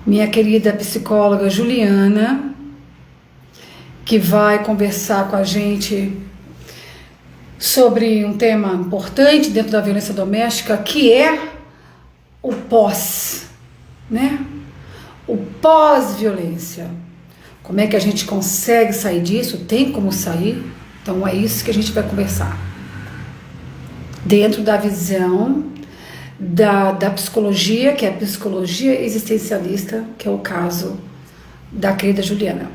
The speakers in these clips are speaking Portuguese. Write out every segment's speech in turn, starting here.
minha querida psicóloga Juliana, que vai conversar com a gente sobre um tema importante dentro da violência doméstica, que é o pós, né? O pós-violência. Como é que a gente consegue sair disso? Tem como sair? Então é isso que a gente vai conversar. Dentro da visão da psicologia, que é a psicologia existencialista, que é o caso da querida Juliana.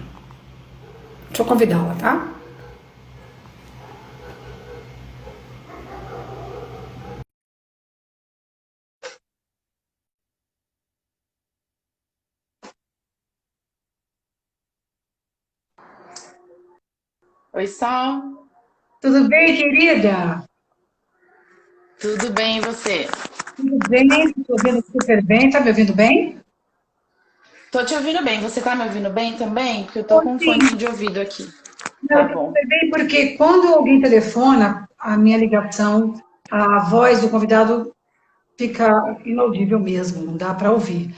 Deixa eu convidá-la, tá? Oi, Sol. Tudo bem, querida? Tudo bem e você? Tudo bem? Estou ouvindo super bem. Tá me ouvindo bem? Tô te ouvindo bem. Você tá me ouvindo bem também? Porque eu tô Tô com um sim. fone de ouvido aqui. Não, Tá eu tô bom. super bem porque quando alguém telefona, a minha ligação, a voz do convidado fica inaudível mesmo, não dá para ouvir.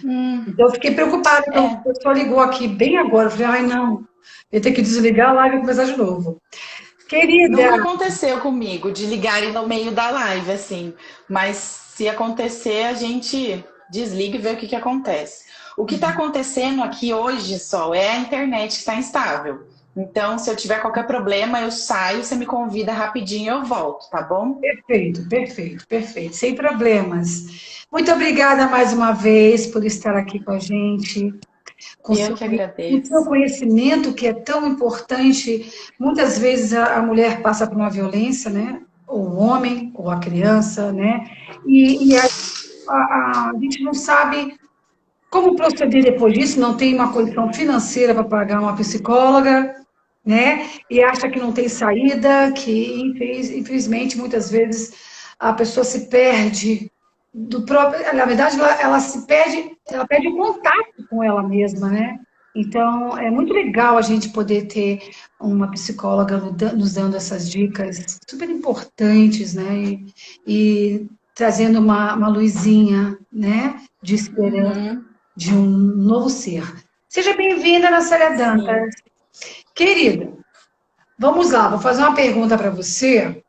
Então eu fiquei preocupada quando a É, pessoa ligou aqui bem agora. Eu falei, ai não, eu tenho que desligar a live e começar de novo. Querida, nunca aconteceu comigo de ligarem no meio da live, assim. Mas se acontecer, a gente desliga e vê o que acontece. O que tá acontecendo aqui hoje, Sol, é a internet que está instável. Então, se eu tiver qualquer problema, eu saio, você me convida rapidinho e eu volto, tá bom? perfeito, perfeito, perfeito, sem problemas. Muito obrigada mais uma vez por estar aqui com a gente, Eu que com o seu agradeço. conhecimento que é tão importante. Muitas vezes a mulher passa por uma violência, né? Ou o homem, ou a criança, né? E a gente não sabe como proceder depois disso, não tem uma condição financeira para pagar uma psicóloga, né? E acha que não tem saída, que infelizmente muitas vezes a pessoa se perde do próprio, na verdade ela se perde, ela perde o contato com ela mesma, né? Então é muito legal a gente poder ter uma psicóloga nos dando essas dicas super importantes, né? E trazendo uma luzinha, né? De esperança Uhum, de um novo ser. Seja bem-vinda, Natália sim. Dantas. Querida, vamos lá, vou fazer uma pergunta para você,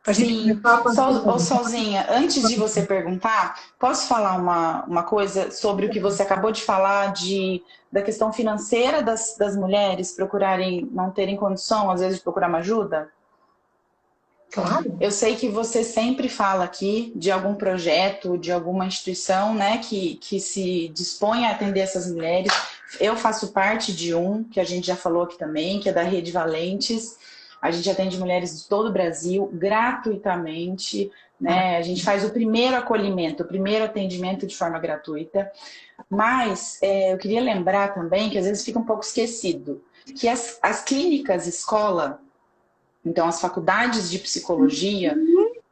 para a gente Sim, começar com a Sol, ô, psicologia. Solzinha, antes de você perguntar, posso falar uma coisa sobre o que você acabou de falar da questão financeira das mulheres procurarem, não terem condição, às vezes, de procurar uma ajuda? Claro. Eu sei que você sempre fala aqui de algum projeto, de alguma instituição, né, que se dispõe a atender essas mulheres. Eu faço parte de um, que a gente já falou aqui também, que é da Rede Valentes. A gente atende mulheres de todo o Brasil gratuitamente, né? A gente faz o primeiro acolhimento, o primeiro atendimento de forma gratuita. Mas eu queria lembrar também que às vezes fica um pouco esquecido que as clínicas escola, então as faculdades de psicologia,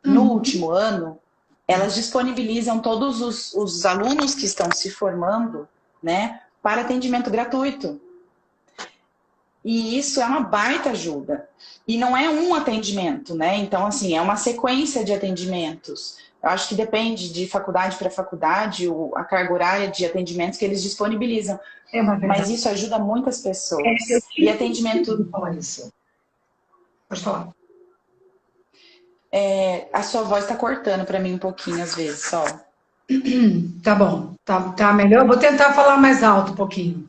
no Uhum. último ano, elas disponibilizam todos os alunos que estão se formando, né, para atendimento gratuito. E isso é uma baita ajuda. E não é um atendimento, né? Então, assim, é uma sequência de atendimentos. Eu acho que depende de faculdade para faculdade, a carga horária de atendimentos que eles disponibilizam. É uma Mas verdade. isso ajuda muitas Eu pessoas. E tive sentido atendimento, de falar isso. Pode falar. a sua voz está cortando para mim um pouquinho às vezes, só. Tá bom, tá melhor. Vou tentar falar mais alto um pouquinho.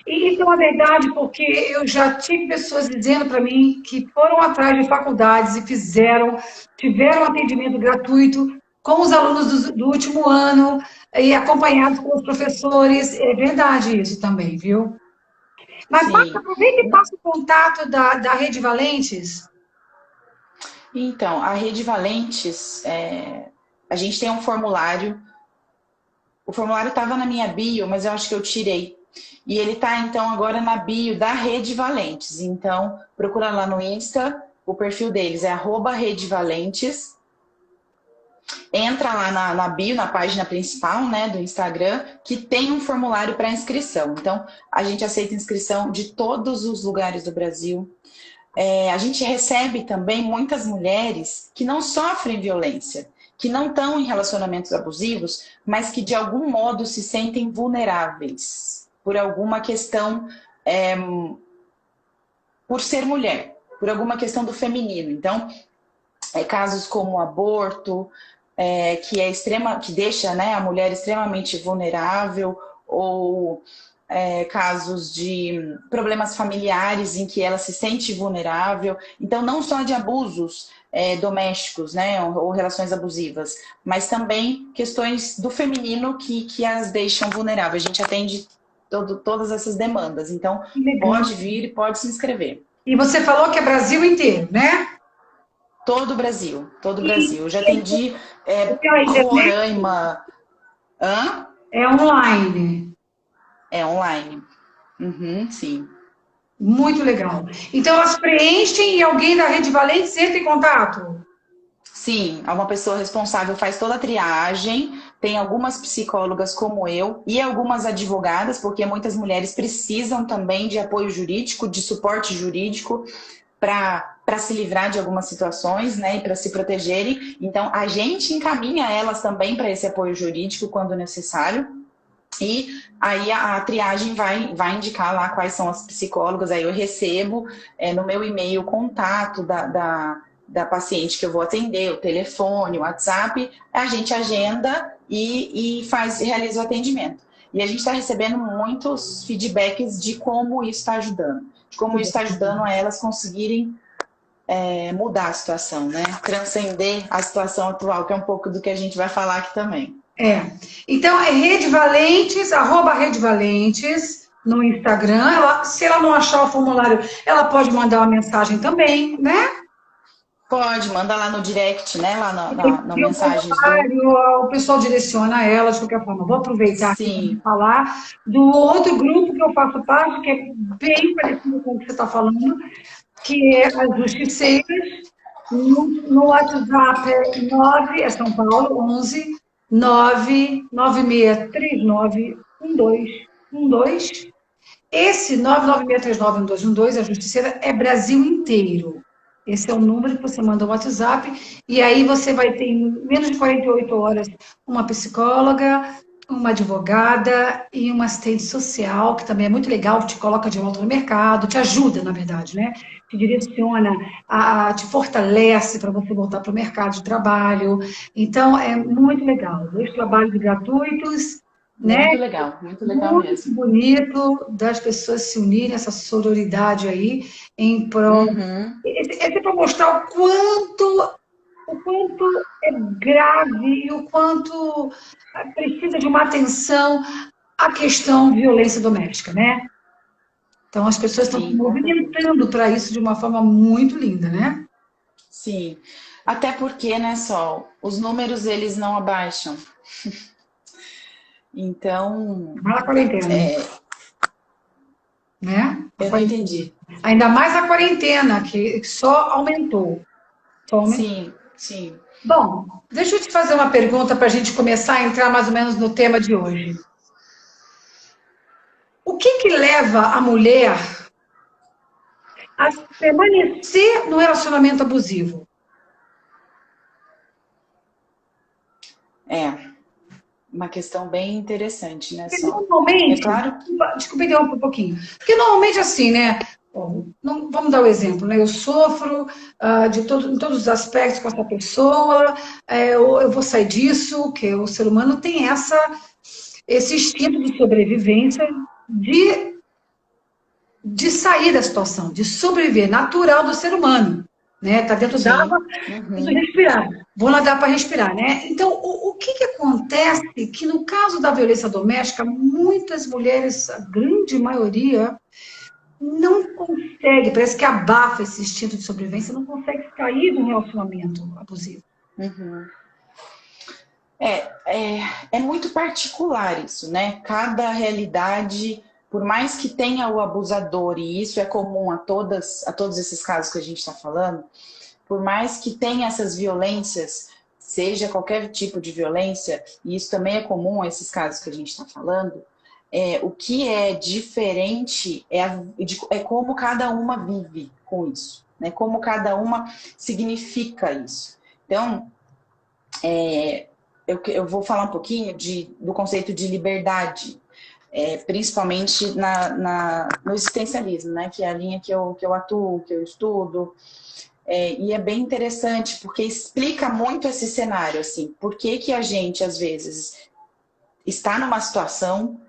E isso é uma verdade porque eu já tive pessoas dizendo para mim que foram atrás de faculdades e tiveram atendimento gratuito com os alunos do último ano e acompanhados pelos professores. É verdade isso também, viu? Mas Sim. aproveita e passa o contato da Rede Valentes. Então, a Rede Valentes, a gente tem um formulário. O formulário estava na minha bio, mas eu acho que eu tirei. E ele está, então, agora na bio da Rede Valentes. Então, procura lá no Insta, o perfil deles é @Rede Valentes. Entra lá na bio, na página principal, né, do Instagram, que tem um formulário para inscrição. Então, a gente aceita inscrição de todos os lugares do Brasil. A gente recebe também muitas mulheres que não sofrem violência. que não estão em relacionamentos abusivos, mas que de algum modo se sentem vulneráveis por alguma questão, por ser mulher, por alguma questão do feminino. Então, casos como aborto, que deixa, né, a mulher extremamente vulnerável, ou casos de problemas familiares em que ela se sente vulnerável. Então, não só de abusos domésticos, né, ou relações abusivas, mas também questões do feminino que as deixam vulneráveis. A gente atende todas essas demandas. Então, pode vir e pode se inscrever. E você falou que é Brasil inteiro, né? Todo o Brasil, todo o Brasil. Eu já atendi Roraima. Hã? É online. É online. Uhum, sim. Muito legal. Então, elas preenchem e alguém da Rede Valentes entra em contato? Sim, uma pessoa responsável faz toda a triagem. Tem algumas psicólogas como eu e algumas advogadas, porque muitas mulheres precisam também de apoio jurídico, de suporte jurídico para se livrar de algumas situações, né, e para se protegerem. Então, a gente encaminha elas também para esse apoio jurídico quando necessário. E aí a triagem vai indicar lá quais são as psicólogas. Aí eu recebo no meu e-mail o contato da paciente que eu vou atender, o telefone, o WhatsApp. A gente agenda e realiza o atendimento. E a gente está recebendo muitos feedbacks de como isso está ajudando. De como isso está ajudando a elas conseguirem mudar a situação, né? Transcender a situação atual, que é um pouco do que a gente vai falar aqui também. Então, é Rede Valentes, @Rede Valentes, no Instagram. Se ela não achar o formulário, ela pode mandar uma mensagem também, né? Pode, manda lá no direct, né? Lá na mensagens do... O pessoal direciona ela de qualquer forma. Vou aproveitar aqui para falar do outro grupo que eu faço parte, que é bem parecido com o que você está falando, que é as justiceiras. No WhatsApp é 9, é São Paulo, 11 996391212. Esse 996391212, a Justiceira, é Brasil inteiro. Esse é o número que você manda no WhatsApp, e aí você vai ter, em menos de 48 horas, uma psicóloga, uma advogada e uma assistente social, que também é muito legal, te coloca de volta no mercado, te ajuda, na verdade, né? Te direciona, te fortalece para você voltar para o mercado de trabalho. Então, é muito legal. 2 trabalhos gratuitos, né? Muito legal mesmo. Muito bonito das pessoas se unirem, essa sororidade aí, em prol. É para mostrar o quanto é grave e o quanto precisa de uma atenção à questão violência doméstica, né? Então, as pessoas estão se movimentando para isso de uma forma muito linda, né? Sim. Até porque, né, Sol, os números, eles não abaixam. Então... A quarentena. Né? Eu não entendi. Ainda mais a quarentena, que só aumentou. Sim, sim. Bom, deixa eu te fazer uma pergunta para a gente começar a entrar mais ou menos no tema de hoje. O que leva a mulher a permanecer no relacionamento abusivo? Uma questão bem interessante, né, Porque Sol? normalmente, é claro... Desculpa interromper um pouquinho. Porque normalmente assim, né? Vamos dar o exemplo, né? Eu sofro em todos os aspectos com essa pessoa, eu vou sair disso, que o ser humano tem esse instinto de sobrevivência, de sair da situação, de sobreviver, natural do ser humano. Né? Tá dentro d'água, preciso respirar. Vou nadar para respirar, né? Então, o que acontece que no caso da violência doméstica, muitas mulheres, a grande maioria, não consegue, parece que abafa esse instinto de sobrevivência, não consegue sair de um relacionamento abusivo. É muito particular isso, né? Cada realidade, por mais que tenha o abusador, e isso é comum a todos esses casos que a gente está falando, por mais que tenha essas violências, seja qualquer tipo de violência, e isso também é comum a esses casos que a gente está falando, o que é diferente é como cada uma vive com isso, né? Como cada uma significa isso. Então, eu vou falar um pouquinho do conceito de liberdade, principalmente no existencialismo, né? Que é a linha que eu atuo, que eu estudo. E é bem interessante, porque explica muito esse cenário, assim, por que que a gente, às vezes, está numa situação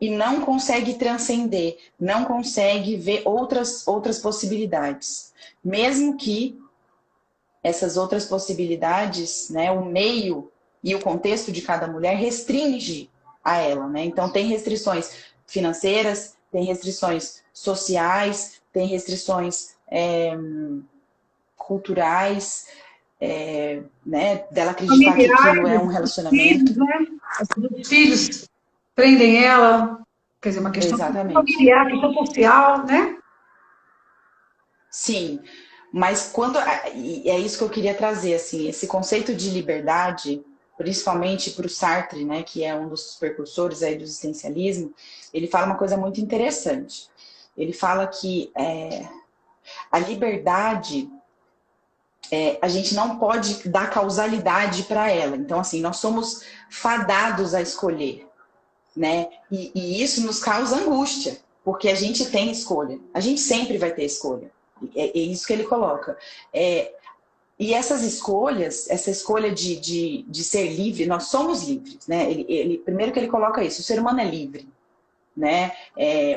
e não consegue transcender, não consegue ver outras possibilidades. Mesmo que essas outras possibilidades, né, o meio e o contexto de cada mulher restringe a ela, né? Então tem restrições financeiras, tem restrições sociais, tem restrições culturais, né, dela acreditar que aquilo é um Familiares, os relacionamento. filhos, né? Os filhos prendem ela, quer dizer, uma questão Exatamente. familiar, questão social, né? Sim, mas e é isso que eu queria trazer, assim, esse conceito de liberdade, principalmente para o Sartre, né, que é um dos precursores aí do existencialismo, ele fala uma coisa muito interessante. Ele fala que a liberdade, a gente não pode dar causalidade para ela. Então, assim, nós somos fadados a escolher, né? E isso nos causa angústia, porque a gente tem escolha. A gente sempre vai ter escolha. É isso que ele coloca. E essas escolhas, essa escolha de ser livre, nós somos livres, né? Primeiro que ele coloca isso, o ser humano é livre, né?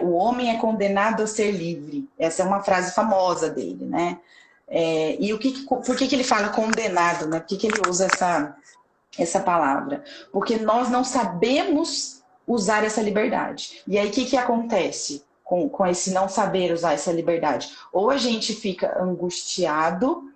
O homem é condenado a ser livre. Essa é uma frase famosa dele, né? E por que ele fala condenado, né? Por que ele usa essa palavra? Porque nós não sabemos usar essa liberdade. E aí o que acontece com esse não saber usar essa liberdade? Ou a gente fica angustiado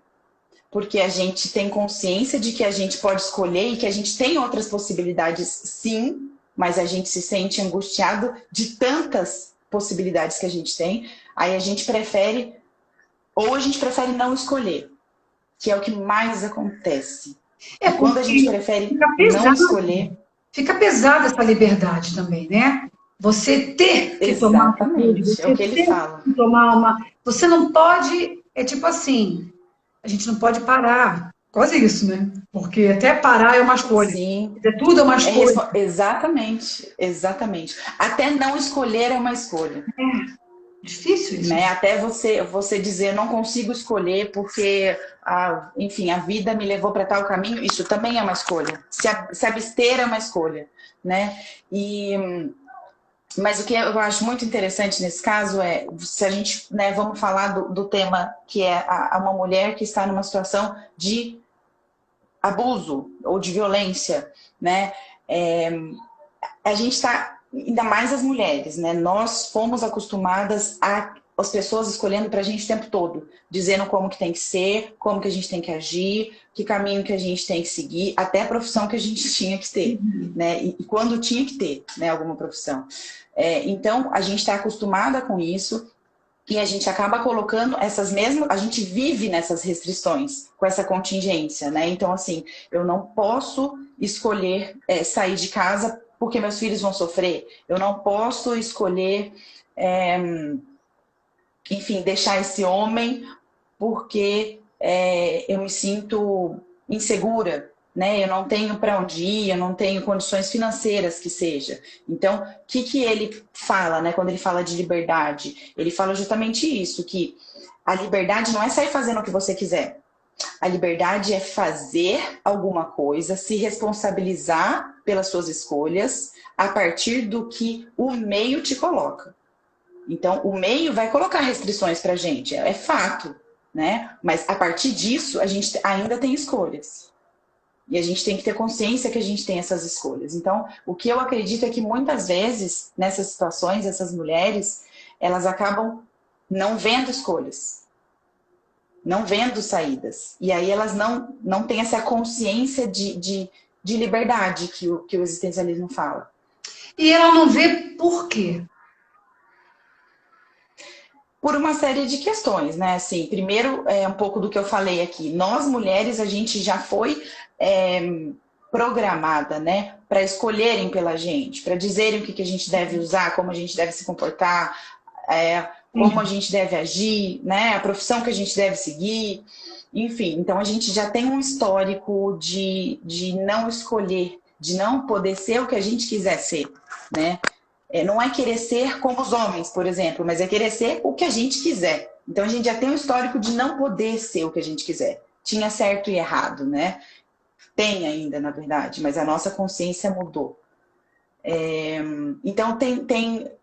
porque a gente tem consciência de que a gente pode escolher e que a gente tem outras possibilidades, sim, mas a gente se sente angustiado de tantas possibilidades que a gente tem, aí a gente prefere, ou a gente prefere não escolher, que é o que mais acontece. E quando a gente Porque prefere fica não pesado, escolher, fica pesada essa liberdade também, né? Você ter que tomar uma atitude, exatamente, é o você que ele ter fala. que tomar uma. Você não pode. É tipo assim, a gente não pode parar. Quase isso, né? Porque até parar é uma escolha. Sim, Tudo é uma escolha. exatamente, exatamente. Até não escolher é uma escolha. Difícil isso. Né? Até você dizer, não consigo escolher porque, enfim, a vida me levou para tal caminho, isso também é uma escolha. Se abster é uma escolha, né? Mas o que eu acho muito interessante nesse caso é, se a gente, né, vamos falar do tema que é uma mulher que está numa situação de abuso ou de violência, né? A gente está, ainda mais as mulheres, né? Nós fomos acostumadas as pessoas escolhendo para a gente o tempo todo, dizendo como que tem que ser, como que a gente tem que agir, que caminho que a gente tem que seguir, até a profissão que a gente tinha que ter, né? E quando tinha que ter, né, alguma profissão. Então, a gente está acostumada com isso e a gente acaba colocando a gente vive nessas restrições, com essa contingência, né? Então, assim, eu não posso escolher sair de casa porque meus filhos vão sofrer. Eu não posso escolher, enfim, deixar esse homem porque eu me sinto insegura, né? Eu não tenho para onde ir, eu não tenho condições financeiras que seja. Então, o que ele fala, né? Quando ele fala de liberdade, ele fala justamente isso, que a liberdade não é sair fazendo o que você quiser. A liberdade é fazer alguma coisa, se responsabilizar pelas suas escolhas a partir do que o meio te coloca. Então, o meio vai colocar restrições para a gente, é fato, né? Mas a partir disso, a gente ainda tem escolhas. E a gente tem que ter consciência que a gente tem essas escolhas. Então, o que eu acredito é que muitas vezes, nessas situações, essas mulheres, elas acabam não vendo escolhas, não vendo saídas. E aí elas não têm essa consciência de liberdade que o existencialismo fala. E ela não vê por quê. Por uma série de questões, né? Assim, primeiro, um pouco do que eu falei aqui. Nós, mulheres, a gente já foi programada, né? Para escolherem pela gente, para dizerem o que a gente deve usar, como a gente deve se comportar, como a gente deve agir, né? A profissão que a gente deve seguir, enfim. Então, a gente já tem um histórico de não escolher, de não poder ser o que a gente quiser ser, né? Não é querer ser como os homens, por exemplo, mas é querer ser o que a gente quiser. Então, a gente já tem um histórico de não poder ser o que a gente quiser. Tinha certo e errado, né? Tem ainda, na verdade, mas a nossa consciência mudou. Então,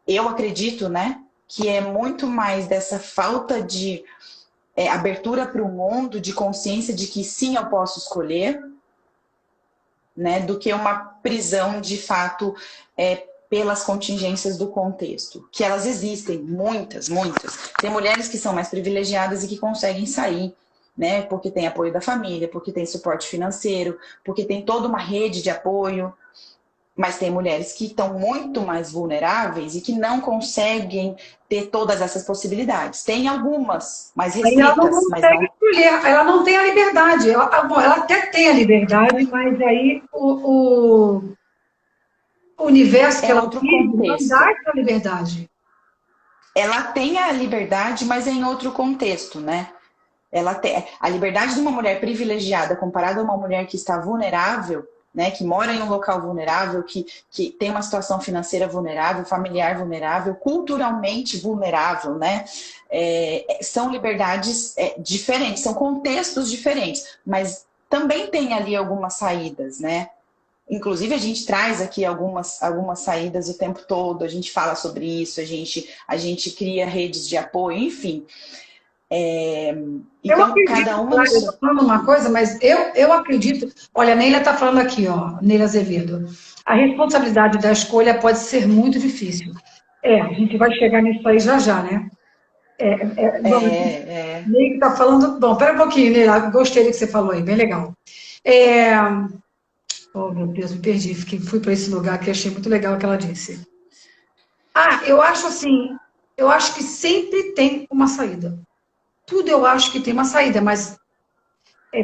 eu acredito, né, que é muito mais dessa falta de abertura para o mundo, de consciência de que sim, eu posso escolher, né, do que uma prisão de fato pelas contingências do contexto, que elas existem, muitas, muitas. Tem mulheres que são mais privilegiadas e que conseguem sair, né, porque tem apoio da família, porque tem suporte financeiro, porque tem toda uma rede de apoio. Mas tem mulheres que estão muito mais vulneráveis e que não conseguem ter todas essas possibilidades. Tem algumas mais Aí ela não restritas, mas consegue não. escolher, ela não tem a liberdade. Bom, ela até tem a liberdade, mas aí o universo que É ela outro vive não dá contexto. essa liberdade. Ela tem a liberdade, mas é em outro contexto, né? Ela tem a liberdade de uma mulher privilegiada comparada a uma mulher que está vulnerável, né, que mora em um local vulnerável, que tem uma situação financeira vulnerável, familiar vulnerável, culturalmente vulnerável, né? São liberdades diferentes, são contextos diferentes, mas também tem ali algumas saídas, né? Inclusive, a gente traz aqui algumas saídas o tempo todo, a gente fala sobre isso, a gente cria redes de apoio, enfim. Eu Então, acredito, cada uma. claro, eu estou falando uma coisa, mas eu acredito. Olha, a Neila está falando aqui, ó, Neila Azevedo. A responsabilidade da escolha pode ser muito difícil. A gente vai chegar nisso aí já já, né? Bom, Neila está falando. Bom, pera um pouquinho, Neila, gostei do que você falou aí, bem legal. É, oh, meu Deus, me perdi, fui para esse lugar que achei muito legal o que ela disse. Eu acho assim, eu acho que sempre tem uma saída. Tudo eu acho que tem uma saída, mas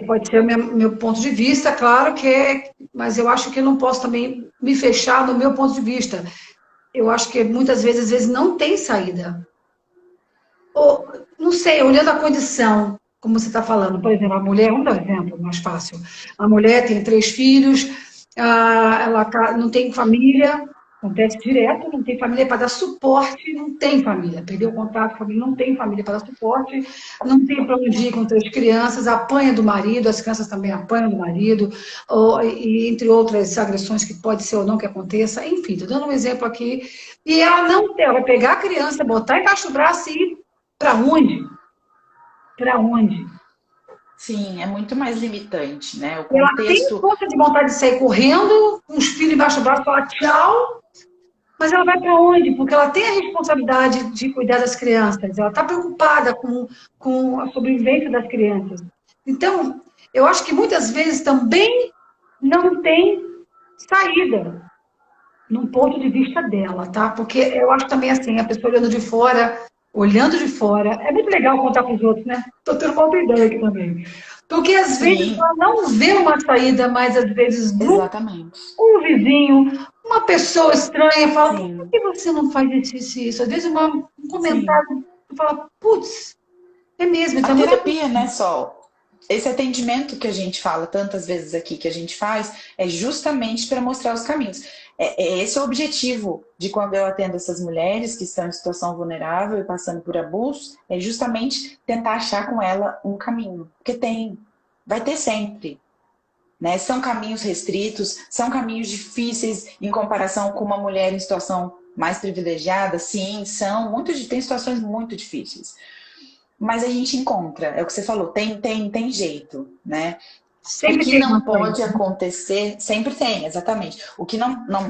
pode ser o meu ponto de vista, claro que mas eu acho que eu não posso também me fechar no meu ponto de vista. Eu acho que muitas vezes, às vezes não tem saída. Ou, não sei, olhando a condição, como você está falando, por exemplo, a mulher, vamos dar um exemplo mais fácil. A mulher tem 3 filhos, ela não tem família, acontece direto, não tem família para dar suporte, não tem família, perdeu o contato com a família, não tem família para dar suporte, não tem para onde ir com 3 crianças, apanha do marido, as crianças também apanham do marido, e entre outras agressões que pode ser ou não que aconteça, enfim, estou dando um exemplo aqui, e ela não tem, ela vai pegar a criança, botar embaixo do braço e ir para onde? Para onde? Sim, é muito mais limitante, né? O Ela tem contexto. força de vontade de sair correndo, com os filhos embaixo do braço, falar tchau, mas ela vai para onde? Porque ela tem a responsabilidade de cuidar das crianças, ela está preocupada com a sobrevivência das crianças. Então, eu acho que muitas vezes também não tem saída, num ponto de vista dela, tá? Porque eu acho também assim, a pessoa olhando de fora, é muito legal contar para os outros, né? Estou tendo uma outra ideia aqui também. Porque às vezes Sim, ela não vê uma saída, mas às vezes exatamente. um vizinho, uma pessoa estranha fala, por Sim, que você não faz isso e isso? Às vezes um sim. comentário fala, putz, é mesmo, A então é muito. terapia, né, Sol? Esse atendimento que a gente fala tantas vezes aqui, que a gente faz, é justamente para mostrar os caminhos. Esse é o objetivo de quando eu atendo essas mulheres que estão em situação vulnerável e passando por abuso, é justamente tentar achar com ela um caminho. Porque vai ter sempre. Né? São caminhos restritos, são caminhos difíceis em comparação com uma mulher em situação mais privilegiada, sim, tem situações muito difíceis. Mas a gente encontra, é o que você falou, tem jeito, né? O Sempre que tem uma não saída. pode acontecer, sempre tem, exatamente. O que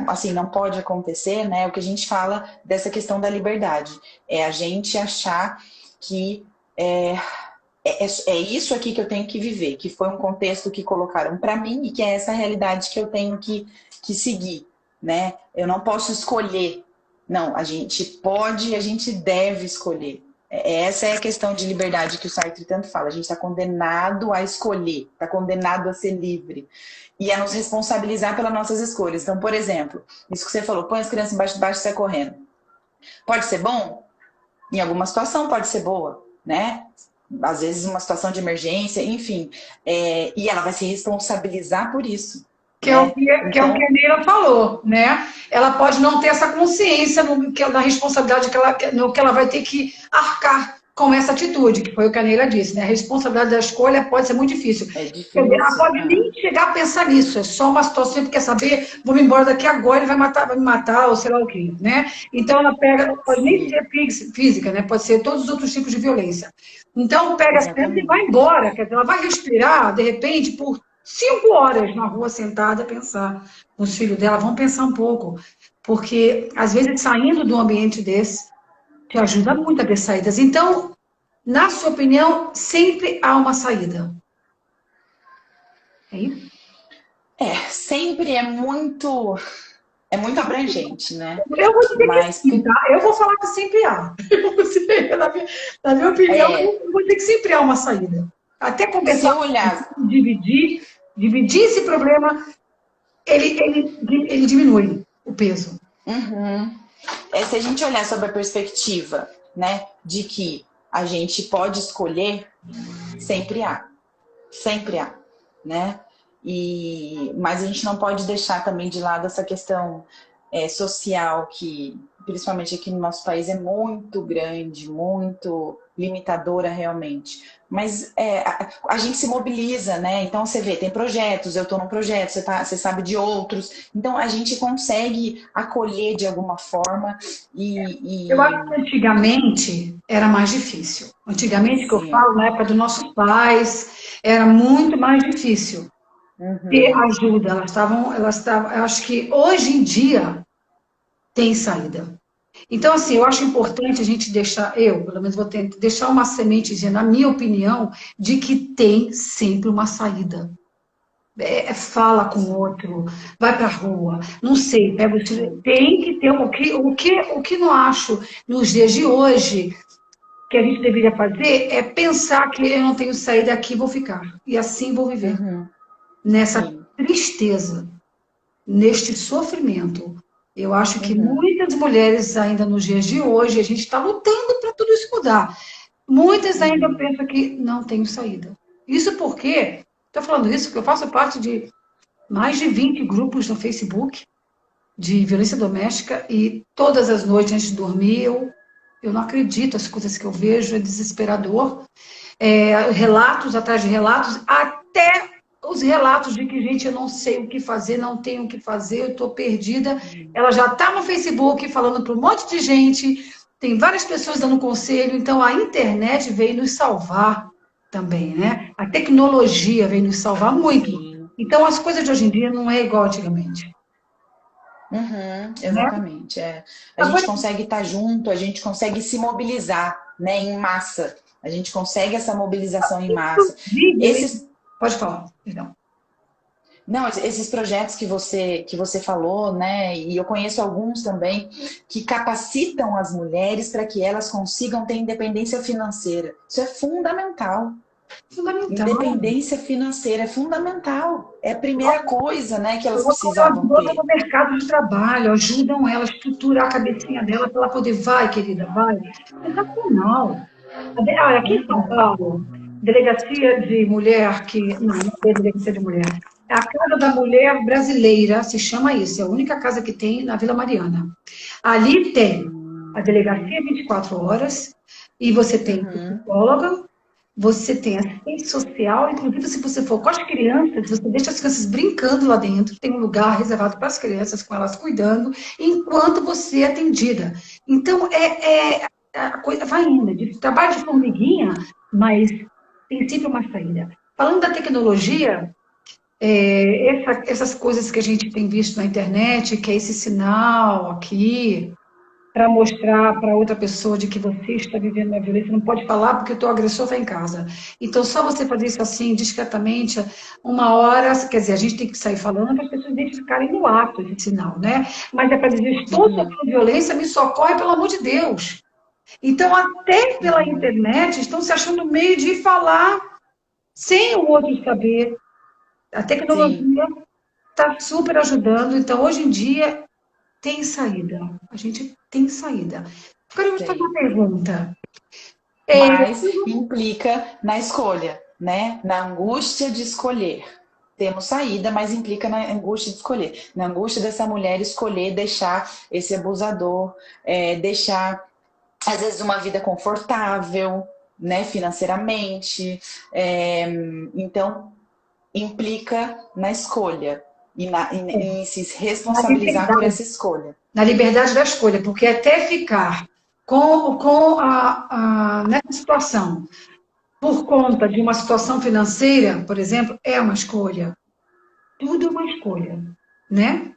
assim, não pode acontecer, né? É o que a gente fala dessa questão da liberdade. É a gente achar que é isso aqui que eu tenho que viver, que foi um contexto que colocaram para mim e que é essa realidade que eu tenho que seguir, né? Eu não posso escolher. Não, a gente pode e a gente deve escolher. Essa é a questão de liberdade que o Sartre tanto fala. A gente está condenado a escolher, está condenado a ser livre. E a nos responsabilizar pelas nossas escolhas. Então, por exemplo, isso que você falou, põe as crianças embaixo do braço e sai correndo. Pode ser bom? Em alguma situação pode ser boa, né? Às vezes uma situação de emergência, enfim. E ela vai se responsabilizar por isso, Que é o né? que a Então, Neila falou, né? Ela pode não ter essa consciência da responsabilidade no que ela vai ter que arcar com essa atitude, que foi o que a Neila disse, né? A responsabilidade da escolha pode ser muito difícil. é Quer dizer, ela difícil. pode nem chegar a pensar nisso, é só uma situação que quer saber, vou me embora daqui agora, ele vai me matar, ou sei lá o quê, né? Então ela pega, pode nem Sim, ser física, né? Pode ser todos os outros tipos de violência. Então pega sempre e vai exatamente. embora, quer dizer, ela vai respirar, de repente, por 5 horas na rua sentada a pensar. Os filhos dela vão pensar um pouco, porque às vezes saindo de um ambiente desse te ajuda muito a ter saídas. Então, na sua opinião, sempre há uma saída. É isso? Sempre é muito abrangente, né? Eu vou dizer que Mas sim, tá? Eu vou falar que sempre há. Na minha opinião, é, eu vou dizer que sempre há uma saída. Até se conversar eu com olhar, ele, dividir esse problema, ele diminui o peso. uhum, se a gente olhar sobre a perspectiva, né, de que a gente pode escolher, sempre há, né? Mas a gente não pode deixar também de lado essa questão social que, principalmente aqui no nosso país, é muito grande, muito limitadora realmente. Mas a gente se mobiliza, né? Então você vê, tem projetos, eu estou num projeto, você sabe de outros. Então a gente consegue acolher de alguma forma Eu e, acho que antigamente era mais difícil. Antigamente, que eu sim. falo, na época dos nossos pais, era muito mais difícil ter Uhum, ajuda. Eu acho que hoje em dia tem saída. Então, assim, eu acho importante a gente deixar, eu, pelo menos vou tentar, deixar uma sementezinha, na minha opinião, de que tem sempre uma saída. Fala com o sim, outro, vai para a rua, não sei, sim. tem que ter o que não acho nos dias de hoje que a gente deveria fazer é pensar que eu não tenho saída aqui, vou ficar. E assim vou viver. Uhum, Nessa sim. tristeza, neste sofrimento. Eu acho que Uhum, muitas mulheres ainda nos dias de hoje, a gente está lutando para tudo isso mudar. Muitas ainda uhum, pensam que não tenho saída. Isso porque, estou falando isso porque eu faço parte de mais de 20 grupos no Facebook de violência doméstica e todas as noites antes de dormir eu não acredito as coisas que eu vejo, é desesperador. Relatos atrás de relatos, até os relatos de que, gente, eu não sei o que fazer, não tenho o que fazer, eu estou perdida. uhum, Ela já está no Facebook falando para um monte de gente, tem várias pessoas dando conselho, então a internet veio nos salvar também, né? A tecnologia veio nos salvar muito. sim. Então as coisas de hoje em dia não é igual antigamente, Uhum, né? exatamente. A gente Agora, consegue estar junto, a gente consegue se mobilizar, né, em massa. A gente consegue essa mobilização em massa. inclusive, Esses, pode falar, perdão. não, esses projetos que você falou, né, e eu conheço alguns também, que capacitam as mulheres para que elas consigam ter independência financeira. Isso é fundamental. Fundamental. Independência financeira é fundamental. É a primeira coisa, né, que elas Elas precisavam botam ter. no mercado de trabalho, ajudam ela a estruturar a cabecinha dela para ela poder, vai, querida, vai. Sensacional. Aqui em São Uhum. Paulo, delegacia de mulher, não é delegacia de mulher, é a Casa da Mulher Brasileira, se chama isso, é a única casa que tem na Vila Mariana. Ali tem a delegacia 24 horas, e você tem Uhum. psicóloga, você tem assistente social, inclusive se você for com as crianças, você deixa as crianças brincando lá dentro, tem um lugar reservado para as crianças, com elas cuidando, enquanto você é atendida. Então, a coisa vai indo, de trabalho de formiguinha, mas tem sempre uma saída. Falando da tecnologia, essas coisas que a gente tem visto na internet, que é esse sinal aqui, para mostrar para outra pessoa de que você está vivendo uma violência, não pode falar porque o teu agressor está em casa. Então, só você fazer isso assim, discretamente, uma hora, quer dizer, a gente tem que sair falando para as pessoas identificarem no ato esse sinal, né? Mas é para dizer, estou Uhum. sofrendo violência, me socorre, pelo amor de Deus. Então, até pela Uhum. internet, estão se achando meio de falar sem o outro saber. A Sim. tecnologia está super ajudando. Então, hoje em dia, tem saída. A gente tem saída. Agora eu vou te fazer uma pergunta. É, Mas implica na escolha, né? Na angústia de escolher. Temos saída, mas implica na angústia de escolher. Na angústia dessa mulher escolher deixar esse abusador, deixar, às vezes, uma vida confortável, né, financeiramente. Então, implica na escolha em se na responsabilizar por liberdade, essa escolha. na liberdade da escolha, porque até ficar nessa situação, por conta de uma situação financeira, por exemplo, é uma escolha. Tudo é uma escolha, né?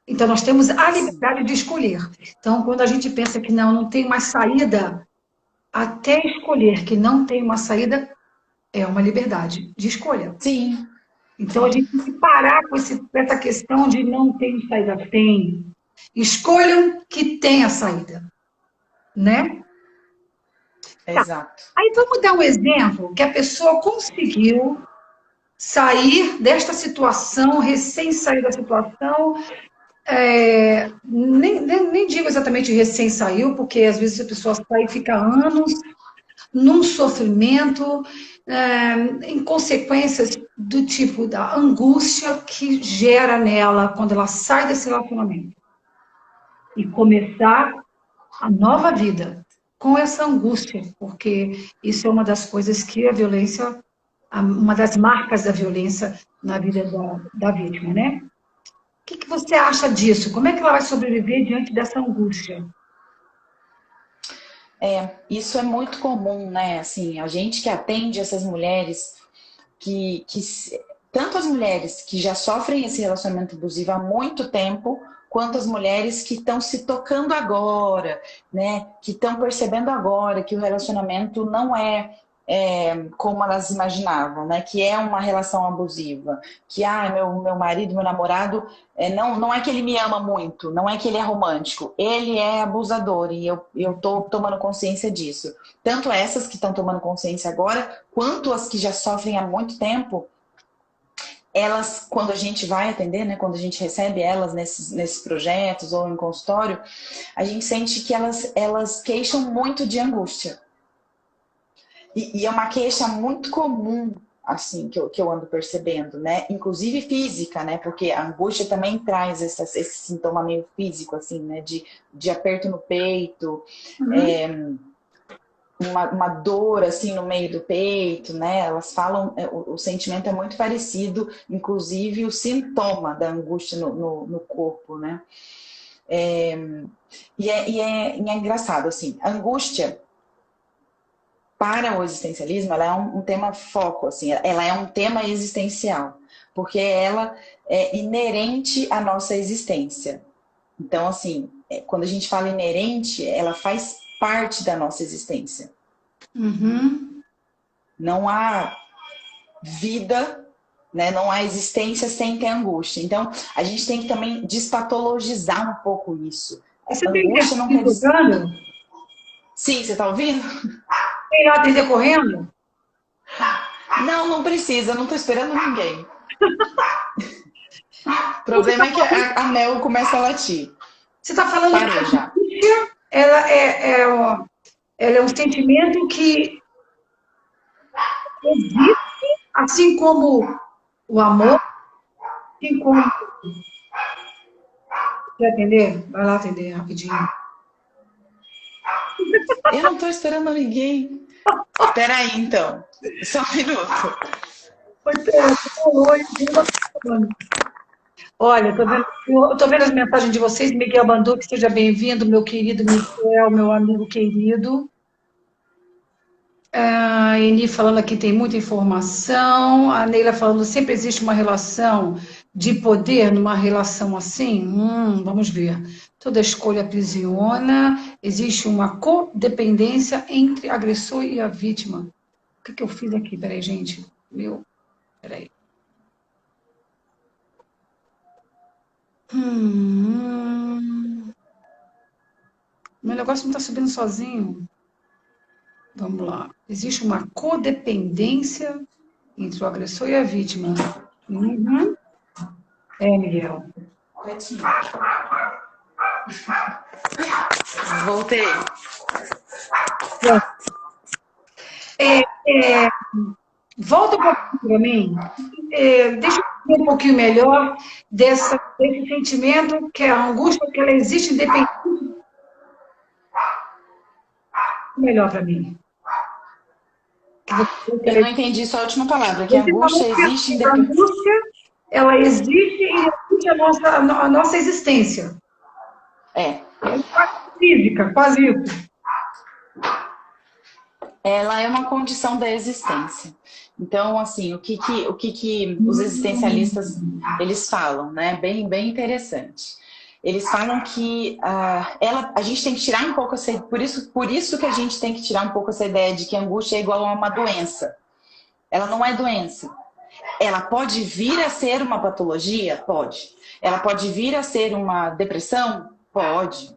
Então, nós temos a Sim. liberdade de escolher. Então, quando a gente pensa que não tem mais saída, até escolher que não tem uma saída, é uma liberdade de escolha. Sim, Então, a sim. gente tem que parar com essa questão de não tem saída. Tem. Escolham que tem a saída, né? Tá. Exato. Aí, vamos dar um exemplo que a pessoa conseguiu sair desta situação, recém sair da situação, nem digo exatamente recém saiu, porque às vezes a pessoa sai e fica anos num sofrimento, em consequências do tipo da angústia que gera nela quando ela sai desse relacionamento e começar a nova vida com essa angústia, porque isso é uma das coisas que a violência, uma das marcas da violência na vida da vítima, né? O que você acha disso? Como é que ela vai sobreviver diante dessa angústia? Isso é muito comum, né? Assim, a gente que atende essas mulheres tanto as mulheres que já sofrem esse relacionamento abusivo há muito tempo, quanto as mulheres que estão se tocando agora, né? Que estão percebendo agora que o relacionamento não é como elas imaginavam, né? Que é uma relação abusiva, que meu marido, meu namorado, não é que ele me ama muito, não é que ele é romântico, ele é abusador e eu tô tomando consciência disso. Tanto essas que estão tomando consciência agora, quanto as que já sofrem há muito tempo, elas, quando a gente vai atender, né, quando a gente recebe elas nesses projetos ou em consultório, a gente sente que elas queixam muito de angústia. E é uma queixa muito comum, assim, que eu ando percebendo, né? Inclusive física, né? Porque a angústia também traz esse sintoma meio físico, assim, né? De aperto no peito, Uhum. uma dor, assim, no meio do peito, né? Elas falam, o sentimento é muito parecido, inclusive o sintoma da angústia no corpo, né? E é engraçado, assim, a angústia para o existencialismo, ela é um tema foco, assim, ela é um tema existencial, porque ela é inerente à nossa existência. Então, assim, quando a gente fala inerente, ela faz parte da nossa existência. Uhum. Não há vida, né? Não há existência sem ter angústia. Então, a gente tem que também despatologizar um pouco isso. Você tem Angústia não quer interfone dizer... tocando? Sim, você tá ouvindo? Tem lá atender correndo? Não, não precisa, não tô esperando ninguém. O Você problema é que a Mel começa a latir. está falando que a Parou já. angústia, ela é um sentimento que existe, assim como o amor, assim como... Quer atender? Vai lá atender rapidinho. Eu não tô esperando ninguém. Espera aí, então. Só um minuto. Foi perto, falou, e deu uma semana. Olha, tô vendo as mensagens de vocês. Miguel Banduque, seja bem-vindo, meu querido Miguel, meu amigo querido. A Eni falando aqui tem muita informação. A Neila falando sempre existe uma relação de poder numa relação assim. Vamos ver. Toda escolha aprisiona. Existe uma codependência entre agressor e a vítima. O que eu fiz aqui? Peraí, gente. Peraí. Meu negócio não está subindo sozinho. Vamos lá. Existe uma codependência entre o agressor e a vítima. Uhum. Miguel. Voltei. É, é, volta um pouquinho para mim. Deixa eu entender um pouquinho melhor desse sentimento, que é a angústia, que ela existe independente, melhor para mim. Eu não entendi só a última palavra, que a Você angústia falou que existe a independente. angústia, ela existe e existe a nossa existência. É. É quase física, quase isso. Ela é uma condição da existência. Então, assim, o que os existencialistas eles falam, né? Bem interessante. Eles falam que a gente tem que tirar um pouco essa, por isso que a gente tem que tirar um pouco essa ideia de que a angústia é igual a uma doença. Ela não é doença. Ela pode vir a ser uma patologia? Pode. Ela pode vir a ser uma depressão? Pode.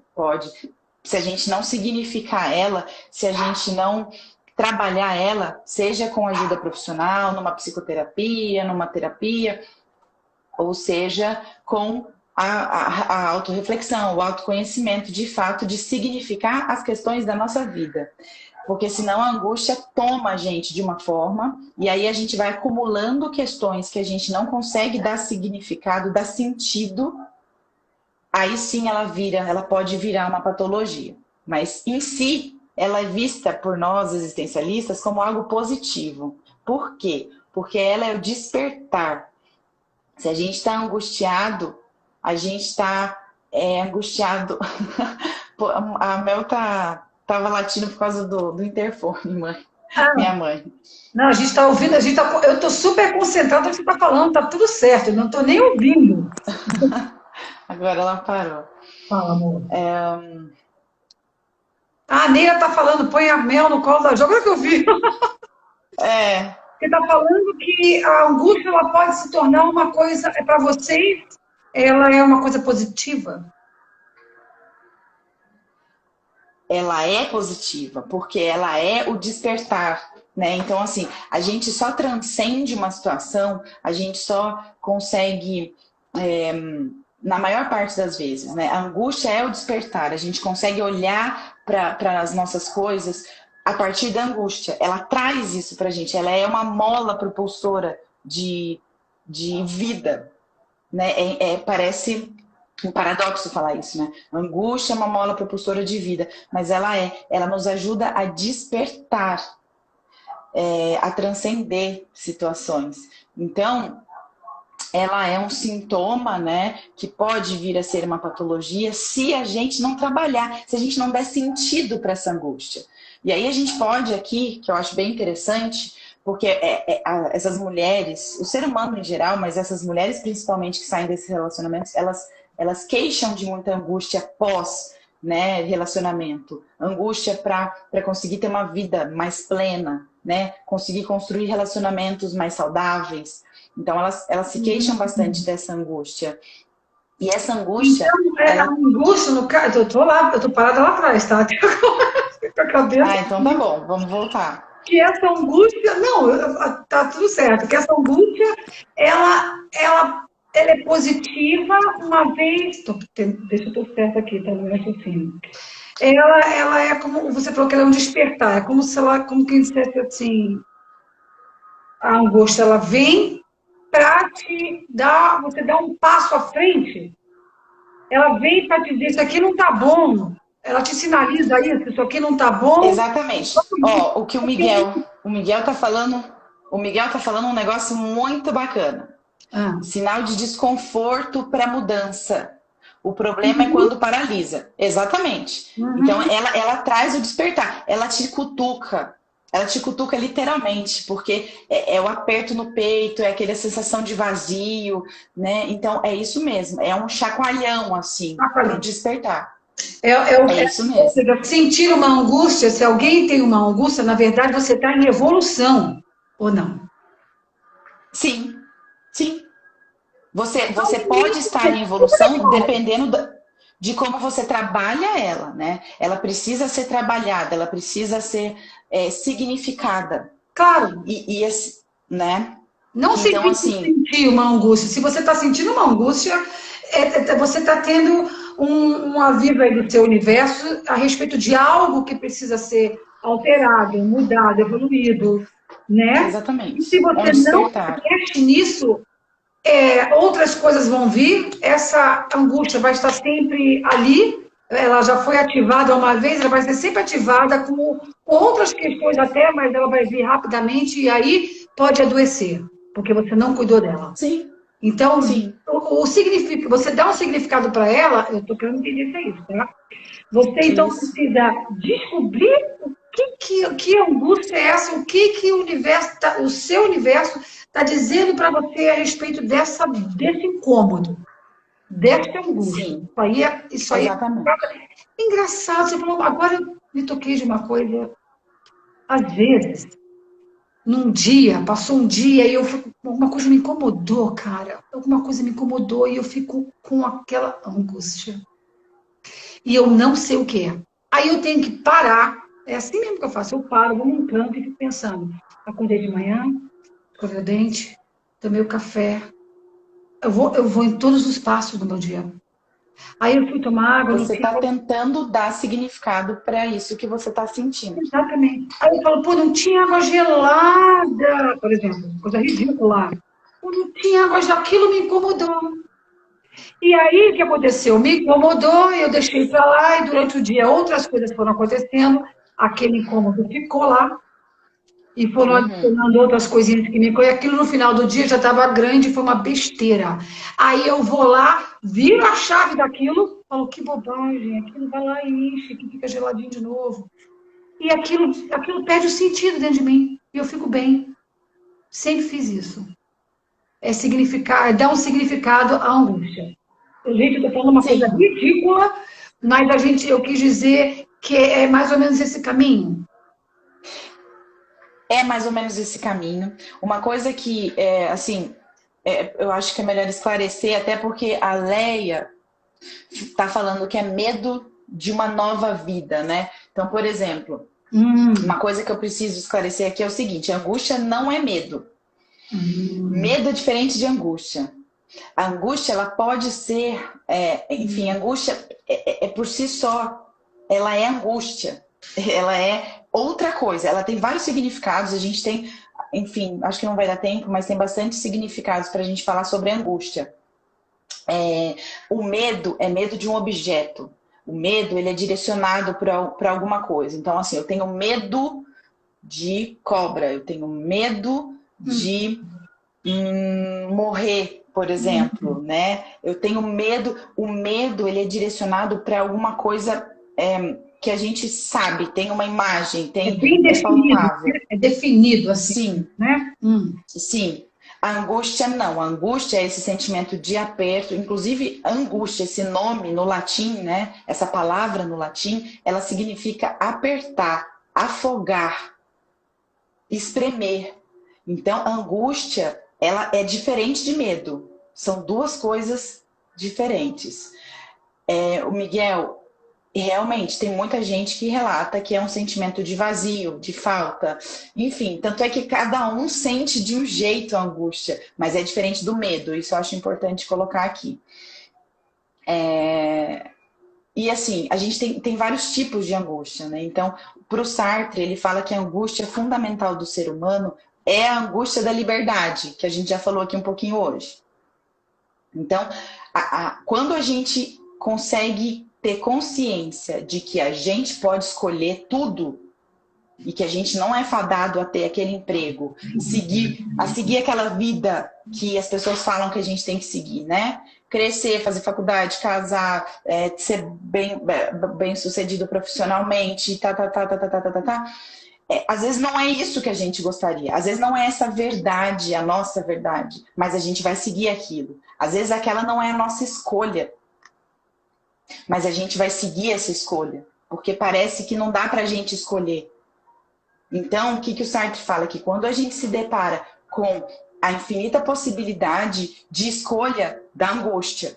Se a gente não significar ela, se a gente não trabalhar ela, seja com ajuda profissional, numa psicoterapia, numa terapia, ou seja, com a autorreflexão, o autoconhecimento, de fato, de significar as questões da nossa vida. Porque senão a angústia toma a gente de uma forma, e aí a gente vai acumulando questões que a gente não consegue dar significado, dar sentido, aí sim ela pode virar uma patologia. Mas em si, ela é vista por nós existencialistas como algo positivo. Por quê? Porque ela é o despertar. Se a gente está angustiado, a gente está angustiado. A Mel tava latindo por causa do interfone, mãe. Minha mãe. Não, a gente está ouvindo, eu estou super concentrada no que você está falando, tá tudo certo, eu não estou nem ouvindo. Agora ela parou. Fala, amor. A Neia está falando, põe a Mel no colo da Jo. Agora que eu vi. Você está falando que a angústia ela pode se tornar uma coisa, para vocês, ela é uma coisa positiva? Ela é positiva, porque ela é o despertar, né? Então, assim, a gente só transcende uma situação, a gente só consegue, na maior parte das vezes, né? A angústia é o despertar, a gente consegue olhar para as nossas coisas a partir da angústia. Ela traz isso pra gente, ela é uma mola propulsora de vida, né? Parece um paradoxo falar isso, né? A angústia é uma mola propulsora de vida, mas ela nos ajuda a despertar, a transcender situações. Então, ela é um sintoma, né, que pode vir a ser uma patologia se a gente não trabalhar, se a gente não der sentido para essa angústia. E aí a gente pode aqui, que eu acho bem interessante, porque essas mulheres, o ser humano em geral, mas essas mulheres principalmente que saem desses relacionamentos, elas queixam de muita angústia pós, né, relacionamento. Angústia para conseguir ter uma vida mais plena, né, conseguir construir relacionamentos mais saudáveis. Então elas se queixam bastante dessa angústia. E essa angústia... Então, a angústia, no caso, eu tô parada lá atrás, tá? Com a cabeça. então tá bom, vamos voltar. Que essa angústia, não, tá tudo certo, que essa angústia, ela é positiva uma vez, deixa eu tô certo aqui, tá no raciocínio. Ela é como, você falou que ela é um despertar, é como se ela, como quem dissesse assim, a angústia, ela vem para te dar, você dá um passo à frente, ela vem para te dizer, isso aqui não tá bom, ela te sinaliza isso aqui não tá bom. Exatamente. Ó, o que o Miguel tá falando um negócio muito bacana. Sinal de desconforto para mudança. O problema é quando paralisa. Exatamente. Então, ela traz o despertar. Ela te cutuca. Ela te cutuca literalmente, porque é o aperto no peito, é aquela sensação de vazio, né? Então, é isso mesmo. É um chacoalhão, assim, para o despertar. É isso mesmo. Ou seja, sentir uma angústia, se alguém tem uma angústia, na verdade, você está em evolução, ou não? Sim, sim. Você pode estar em evolução dependendo de como você trabalha ela, né? Ela precisa ser trabalhada, ela precisa ser significada. Claro. E né? Não então, assim, sentir uma angústia. Se você está sentindo uma angústia, você está tendo um aviso aí do seu universo a respeito de algo que precisa ser alterado, mudado, evoluído, né? E se Exatamente. Um você não despertar. mexe nisso, outras coisas vão vir, essa angústia vai estar sempre ali, ela já foi ativada uma vez, ela vai ser sempre ativada com outras questões até, mas ela vai vir rapidamente e aí pode adoecer, porque você não cuidou dela. Sim, Então, sim, você dá um significado para ela, eu estou querendo entender se é isso, tá? Você então isso. precisa descobrir que angústia é essa, que o universo, o seu universo está dizendo para você a respeito desse incômodo, dessa angústia. Sim, Isso aí é exatamente. engraçado. Você falou, agora eu me toquei de uma coisa. Às vezes, num dia, passou um dia e alguma coisa me incomodou, cara. Alguma coisa me incomodou e eu fico com aquela angústia. E eu não sei o que é. Aí eu tenho que parar. É assim mesmo que eu faço. Eu paro, vou num canto e fico pensando. Acordei de manhã, escovei o dente, tomei o café. Eu vou em todos os passos do meu dia. Aí eu fui tomar água, não Você tinha está água. tentando dar significado para isso que você está sentindo. Exatamente. Aí eu falo, pô, não tinha água gelada, por exemplo, coisa ridícula. Pô, não tinha água gelada, aquilo me incomodou. E aí, o que aconteceu? Me incomodou, eu deixei para lá, e durante o dia outras coisas foram acontecendo, aquele incômodo ficou lá, e foram Uhum. adicionando outras coisinhas que me incomodam, e aquilo no final do dia já estava grande, foi uma besteira. Aí eu vou lá, viro a chave daquilo, falo, que bobagem, aquilo vai lá e enche, que fica geladinho de novo. E aquilo perde o sentido dentro de mim, e eu fico bem. Sempre fiz isso. É dar um significado à angústia. Gente, eu estou falando uma coisa Sim, ridícula, mas eu quis dizer que é mais ou menos esse caminho. é mais ou menos esse caminho. Uma coisa que, assim, eu acho que é melhor esclarecer, até porque a Leia está falando que é medo de uma nova vida, né? Então, por exemplo, Hum, uma coisa que eu preciso esclarecer aqui é o seguinte: angústia não é medo. hum, Medo é diferente de angústia. A angústia, ela pode ser, enfim, hum. angústia é por si só, ela é angústia, ela é outra coisa, ela tem vários significados, a gente tem, enfim, acho que não vai dar tempo, mas tem bastante significados para a gente falar sobre angústia. O medo é medo de um objeto, o medo ele é direcionado para alguma coisa, então assim, eu tenho medo de cobra, eu tenho medo de morrer, por exemplo, né? Eu tenho medo. O medo ele é direcionado para alguma coisa que a gente sabe, tem uma imagem, É bem é definido, né? palpável. É definido assim, Sim, né? sim. A angústia não. A angústia é esse sentimento de aperto. Inclusive, angústia, esse nome no latim, né? Essa palavra no latim, ela significa apertar, afogar, espremer. Então, a angústia, ela é diferente de medo. São duas coisas diferentes. O Miguel, realmente, tem muita gente que relata que é um sentimento de vazio, de falta. Enfim, tanto é que cada um sente de um jeito a angústia, mas é diferente do medo. Isso eu acho importante colocar aqui. E assim, a gente tem vários tipos de angústia, né? Então, para o Sartre, ele fala que a angústia fundamental do ser humano é a angústia da liberdade, que a gente já falou aqui um pouquinho hoje. Então, quando a gente consegue ter consciência de que a gente pode escolher tudo e que a gente não é fadado a ter aquele emprego, seguir aquela vida que as pessoas falam que a gente tem que seguir, né? Crescer, fazer faculdade, casar, ser bem sucedido profissionalmente, tá. Às vezes não é isso que a gente gostaria, às vezes não é essa verdade, a nossa verdade, mas a gente vai seguir aquilo. Às vezes aquela não é a nossa escolha, mas a gente vai seguir essa escolha, porque parece que não dá pra gente escolher. Então, o que o Sartre fala? Que quando a gente se depara com a infinita possibilidade de escolha da angústia,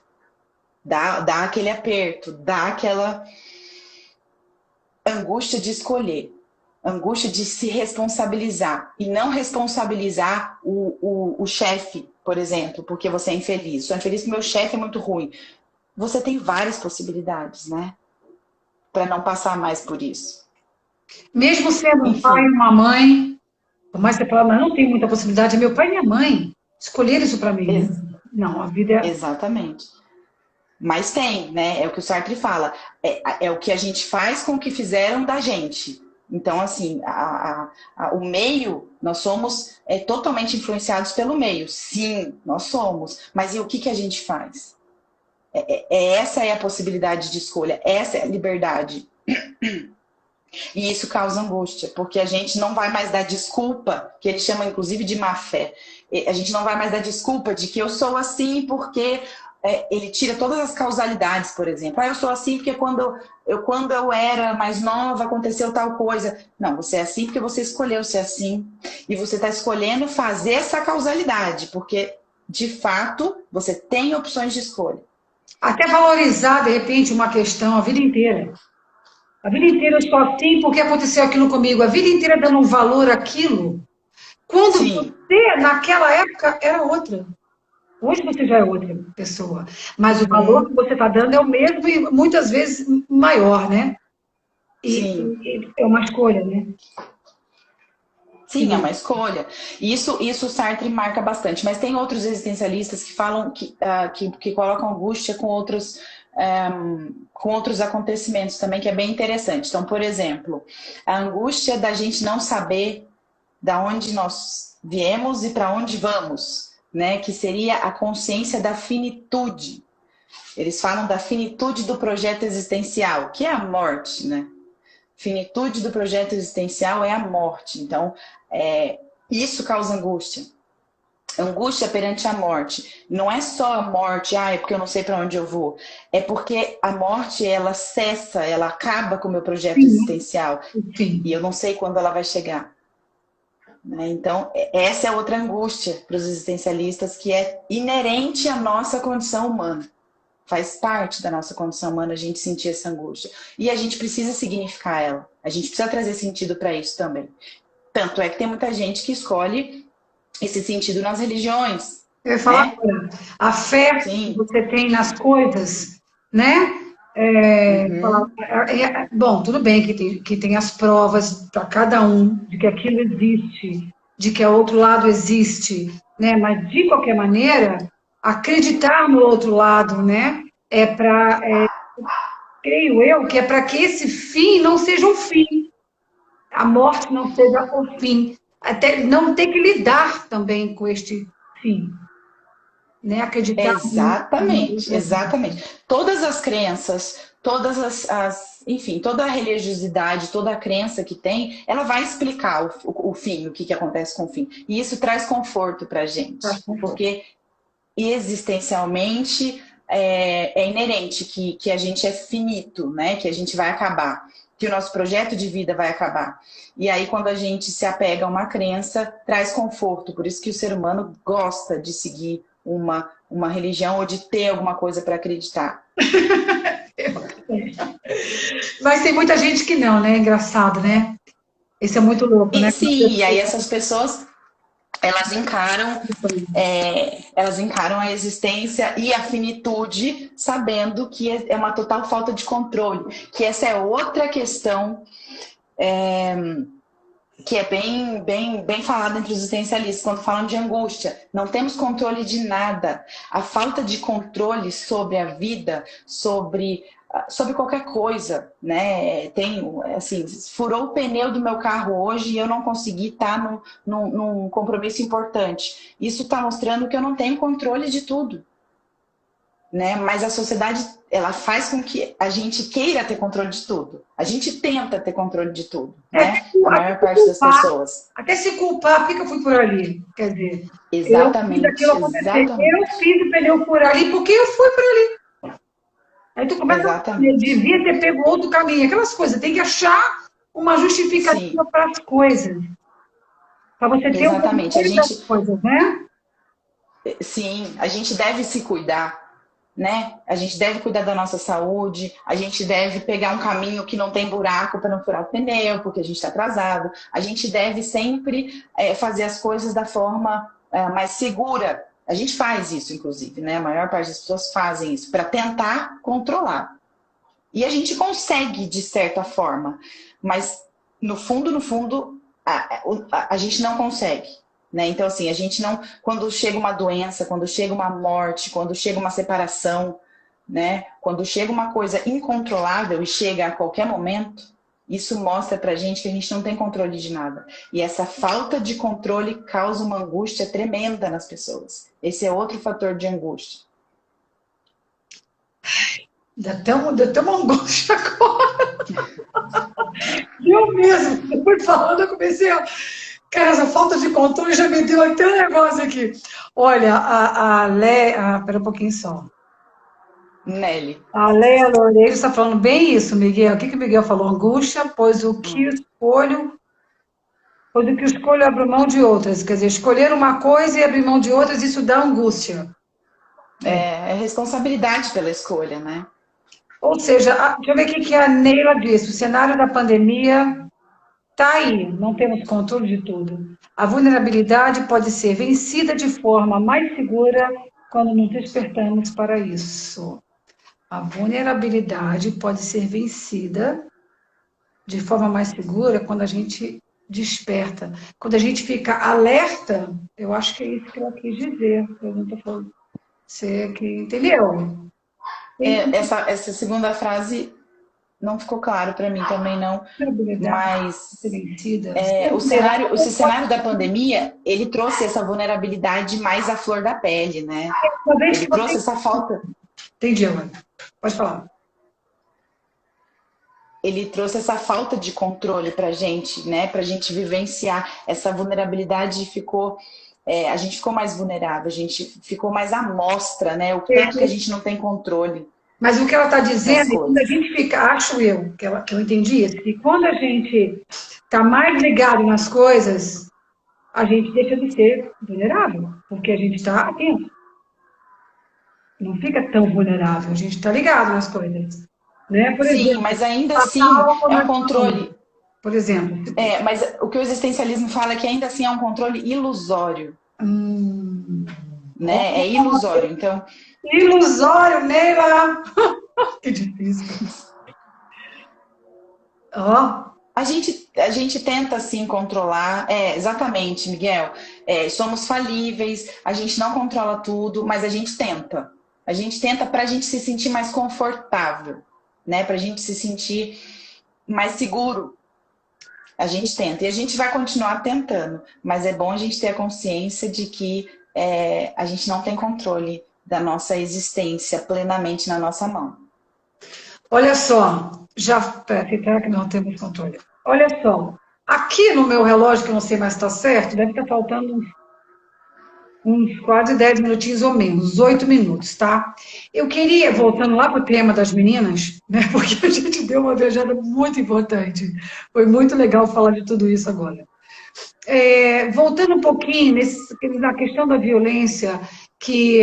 dá aquele aperto, dá aquela angústia de escolher, angústia de se responsabilizar e não responsabilizar o chefe, por exemplo, porque você é infeliz. Sou infeliz porque meu chefe é muito ruim. você tem várias possibilidades, né? Para não passar mais por isso. Mesmo sendo um pai Enfim. e uma mãe, por mais que você fale, mas não tem muita possibilidade, meu pai e minha mãe escolheram isso para mim, né? Ex Não, a vida é... exatamente. Mas tem, né? É o que o Sartre fala. É o que a gente faz com o que fizeram da gente. Então, assim, o meio, nós somos totalmente influenciados pelo meio. Sim, nós somos. Mas e o que a gente faz? Essa é a possibilidade de escolha. Essa é a liberdade. E isso causa angústia, porque a gente não vai mais dar desculpa, que ele chama inclusive de má fé. A gente não vai mais dar desculpa de que eu sou assim porque ele tira todas as causalidades, por exemplo. Eu sou assim porque quando eu era mais nova aconteceu tal coisa. Não, você é assim porque você escolheu ser assim. E você está escolhendo fazer essa causalidade, porque de fato você tem opções de escolha. Até valorizar, de repente, uma questão a vida inteira. A vida inteira eu sou assim porque aconteceu aquilo comigo. A vida inteira dando um valor àquilo. Quando Sim. você, naquela época, era outra. Hoje você já é outra pessoa. Mas o valor que você está dando é o mesmo e muitas vezes maior, né? Sim. E é uma escolha, né? Sim, é uma escolha. Isso o Sartre marca bastante. Mas tem outros existencialistas que falam que colocam angústia com outros acontecimentos também, que é bem interessante. Então, por exemplo, a angústia da gente não saber da onde nós viemos e para onde vamos, né? Que seria a consciência da finitude. Eles falam da finitude do projeto existencial, que é a morte, né? Finitude do projeto existencial é a morte. Então, isso causa angústia. Angústia perante a morte. Não é só a morte, é porque eu não sei para onde eu vou. É porque a morte, ela cessa, ela acaba com o meu projeto existencial. Sim. E eu não sei quando ela vai chegar. Então, essa é outra angústia para os existencialistas, que é inerente à nossa condição humana. Faz parte da nossa condição humana a gente sentir essa angústia. E a gente precisa significar ela. A gente precisa trazer sentido para isso também. Tanto é que tem muita gente que escolhe esse sentido nas religiões. Eu ia falar, né? a fé que Sim. você tem nas coisas, né? Bom, tudo bem que tem as provas para cada um de que aquilo existe, de que o outro lado existe, né? Mas de qualquer maneira, acreditar no outro lado, né? Creio eu, que é para que esse fim não seja um fim, a morte não seja o fim, até não ter que lidar também com este fim, né? Acreditar Exatamente, exatamente. Todas as crenças, enfim, toda a religiosidade, toda a crença que tem, ela vai explicar o fim, o que acontece com o fim. E isso traz conforto para a gente, porque existencialmente é inerente que a gente é finito, né? Que a gente vai acabar, que o nosso projeto de vida vai acabar. E aí, quando a gente se apega a uma crença, traz conforto. Por isso que o ser humano gosta de seguir uma religião ou de ter alguma coisa para acreditar. Mas tem muita gente que não, né? Engraçado, né? Isso é muito louco, né? Sim, e aí essas pessoas, elas encaram a existência e a finitude, sabendo que é uma total falta de controle. Que essa é outra questão que é bem falada entre os existencialistas, quando falam de angústia. Não temos controle de nada. A falta de controle sobre a vida, sobre qualquer coisa, né? Assim, furou o pneu do meu carro hoje e eu não consegui estar num compromisso importante. Isso está mostrando que eu não tenho controle de tudo, né? Mas a sociedade, ela faz com que a gente queira ter controle de tudo. A gente tenta ter controle de tudo, né? A maior parte das pessoas. Até se culpar, por que eu fui por ali? Quer dizer, exatamente, eu fiz aquilo acontecer. exatamente. Eu fiz o pneu por ali porque eu fui por ali. Aí tu começa a dizer, devia ter pego outro caminho. Aquelas coisas, tem que achar uma justificativa para as coisas. Para você ter um controle das coisas, né? Sim, a gente deve se cuidar, né? A gente deve cuidar da nossa saúde, a gente deve pegar um caminho que não tem buraco para não furar o pneu, porque a gente está atrasado. A gente deve sempre fazer as coisas da forma mais segura. A gente faz isso, inclusive, né? A maior parte das pessoas fazem isso para tentar controlar. E a gente consegue, de certa forma, mas no fundo, a gente não consegue. Né? Então, assim, a gente não. Quando chega uma doença, quando chega uma morte, quando chega uma separação, né? Quando chega uma coisa incontrolável e chega a qualquer momento, isso mostra pra gente que a gente não tem controle de nada. E essa falta de controle causa uma angústia tremenda nas pessoas. Esse é outro fator de angústia. Deu até uma angústia agora. Eu mesmo, depois falando, eu comecei a. Cara, essa falta de controle já me deu até um negócio aqui. Olha, pera um pouquinho só. Nelly. A Leia Loureiro está falando bem isso, Miguel. O que que o Miguel falou? Angústia, pois o que escolho abro mão de outras. Quer dizer, escolher uma coisa e abrir mão de outras, isso dá angústia. É responsabilidade pela escolha, né? Ou seja, deixa eu ver o que a Neila disse. O cenário da pandemia está aí, não temos controle de tudo. A vulnerabilidade pode ser vencida de forma mais segura quando nos despertamos para isso. A vulnerabilidade pode ser vencida de forma mais segura quando a gente desperta. Quando a gente fica alerta, eu acho que é isso que ela quis dizer. Eu não estou falando. Você que entendeu? Essa segunda frase não ficou claro para mim também não, mas o cenário da pandemia, ele trouxe essa vulnerabilidade mais à flor da pele, né? Ele trouxe essa falta. Entendi, mano. Pode falar. Ele trouxe essa falta de controle pra gente, né? Pra gente vivenciar essa vulnerabilidade a gente ficou mais vulnerável, a gente ficou mais à mostra, né? O tanto que a gente não tem controle. Mas o que ela está dizendo é que quando a gente fica, acho eu, que eu entendi isso, que quando a gente está mais ligado nas coisas, a gente deixa de ser vulnerável, porque a gente está atento. Não fica tão vulnerável, a gente está ligado nas coisas. Né? Por Sim, exemplo, mas ainda assim é um controle. Por exemplo. Mas o que o existencialismo fala é que ainda assim é um controle ilusório. Né? É ilusório, então... Ilusório, Neila! Que difícil. A gente tenta, assim, controlar. Exatamente, Miguel. Somos falíveis, a gente não controla tudo, mas a gente tenta. A gente tenta para a gente se sentir mais confortável, né? Para a gente se sentir mais seguro. A gente tenta. E a gente vai continuar tentando. Mas é bom a gente ter a consciência de que a gente não tem controle da nossa existência plenamente na nossa mão. Olha só, para aceitar que não temos controle. Olha só, aqui no meu relógio, que eu não sei mais se está certo, deve estar faltando uns quase 10 minutinhos ou menos, 8 minutos, tá? Eu queria, voltando lá para o tema das meninas, né, porque a gente deu uma viajada muito importante. Foi muito legal falar de tudo isso agora. Voltando um pouquinho na questão da violência, que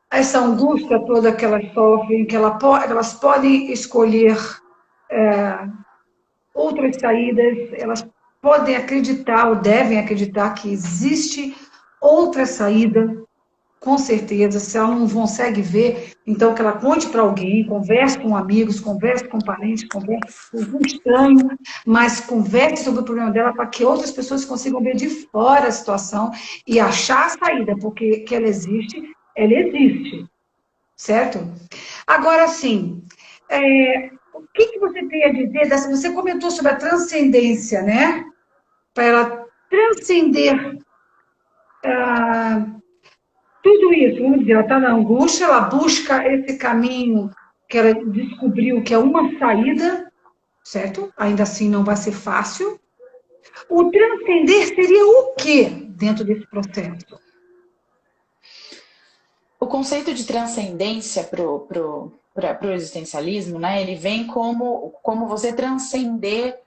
essa angústia toda que elas sofrem, que elas podem escolher outras saídas, elas podem acreditar ou devem acreditar que existe outra saída, com certeza. Se ela não consegue ver, então que ela conte para alguém, converse com amigos, converse com parentes, converse com um estranho, mas converse sobre o problema dela para que outras pessoas consigam ver de fora a situação e achar a saída, porque que ela existe, certo? Agora, sim, o que você tem a dizer dessa? Você comentou sobre a transcendência, né? Para ela transcender tudo isso, vamos dizer, ela está na angústia, ela busca esse caminho que ela descobriu que é uma saída, certo? Ainda assim não vai ser fácil. O transcender seria o quê dentro desse processo? O conceito de transcendência para o existencialismo, né, ele vem como você transcender,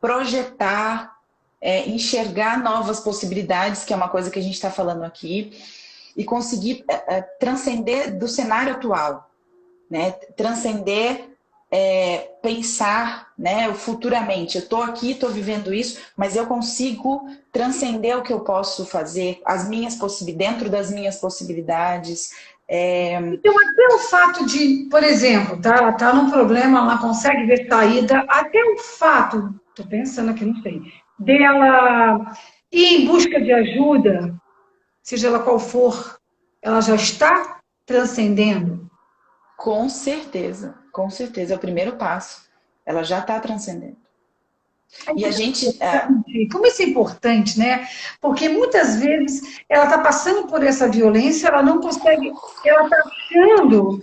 projetar, enxergar novas possibilidades, que é uma coisa que a gente está falando aqui, e conseguir transcender do cenário atual, né? Transcender pensar, né, futuramente. Eu estou aqui, estou vivendo isso, mas eu consigo transcender o que eu posso fazer, dentro das minhas possibilidades. Então, até o fato de, por exemplo, tá, ela está num problema, ela consegue ver saída, até o fato, estou pensando aqui, não sei, dela ir em busca de ajuda, seja ela qual for, ela já está transcendendo. Com certeza, é o primeiro passo. Ela já está transcendendo. E a gente. Como isso é importante, né? Porque muitas vezes ela está passando por essa violência, ela não consegue, ela está achando,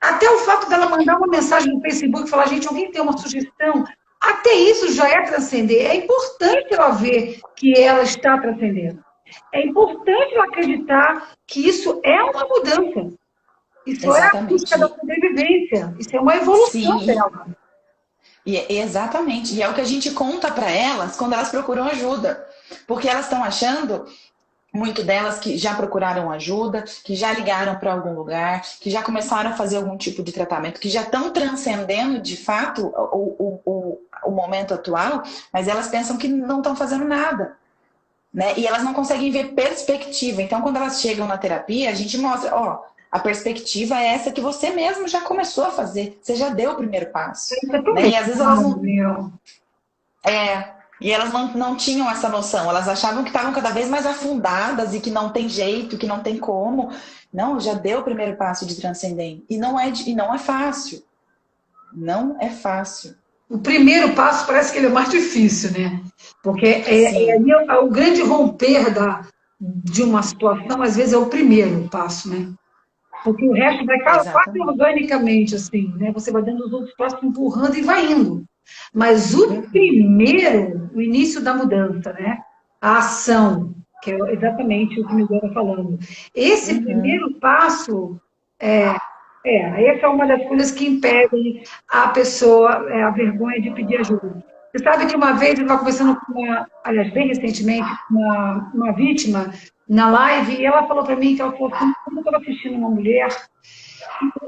até o fato dela mandar uma mensagem no Facebook e falar, gente, alguém tem uma sugestão, até isso já é transcender. É importante ela ver que ela está transcendendo. É importante ela acreditar que isso é uma mudança. Isso é a busca da Exatamente. sobrevivência. Isso é uma evolução Sim, dela. exatamente. E é o que a gente conta para elas quando elas procuram ajuda. Porque elas estão achando, muito delas, que já procuraram ajuda, que já ligaram para algum lugar, que já começaram a fazer algum tipo de tratamento, que já estão transcendendo de fato o momento atual, mas elas pensam que não estão fazendo nada. Né? E elas não conseguem ver perspectiva. Então, quando elas chegam na terapia, a gente mostra, ó, a perspectiva é essa que você mesmo já começou a fazer. Você já deu o primeiro passo. Isso é tão Né? E às vezes elas legal, não. meu. E elas não tinham essa noção. Elas achavam que estavam cada vez mais afundadas e que não tem jeito, que não tem como. Não, já deu o primeiro passo de transcender. E não é fácil. Não é fácil. O primeiro passo parece que ele é mais difícil, né? Porque Sim, o grande romper de uma situação, às vezes, é o primeiro passo, né? Porque o resto vai quase exatamente. organicamente, assim, né? Você vai dando os outros passos, empurrando e vai indo. Mas o Uhum, primeiro, o início da mudança, né? A ação, que é exatamente o que o Miguel está falando. Esse uhum. primeiro passo essa é uma das coisas que impedem a pessoa, a vergonha de pedir ajuda. Você sabe que uma vez eu estava conversando com aliás, bem recentemente, com uma vítima na live, e ela falou para mim que ela falou assim, quando eu estava assistindo uma mulher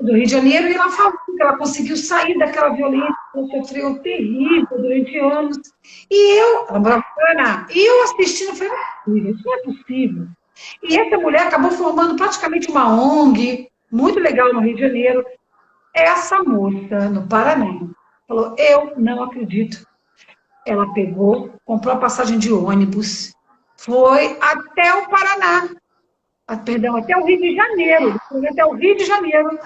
do Rio de Janeiro, e ela falou que ela conseguiu sair daquela violência, que ela sofreu terrível durante anos. Ela morava no Paraná, e eu assistindo, eu falei, não é possível, isso não é possível. E essa mulher acabou formando praticamente uma ONG, muito legal no Rio de Janeiro. Essa moça, no Paraná, falou: Eu não acredito. Ela pegou, comprou a passagem de ônibus, foi até o Paraná, perdão, até o Rio de Janeiro, foi até o Rio de Janeiro,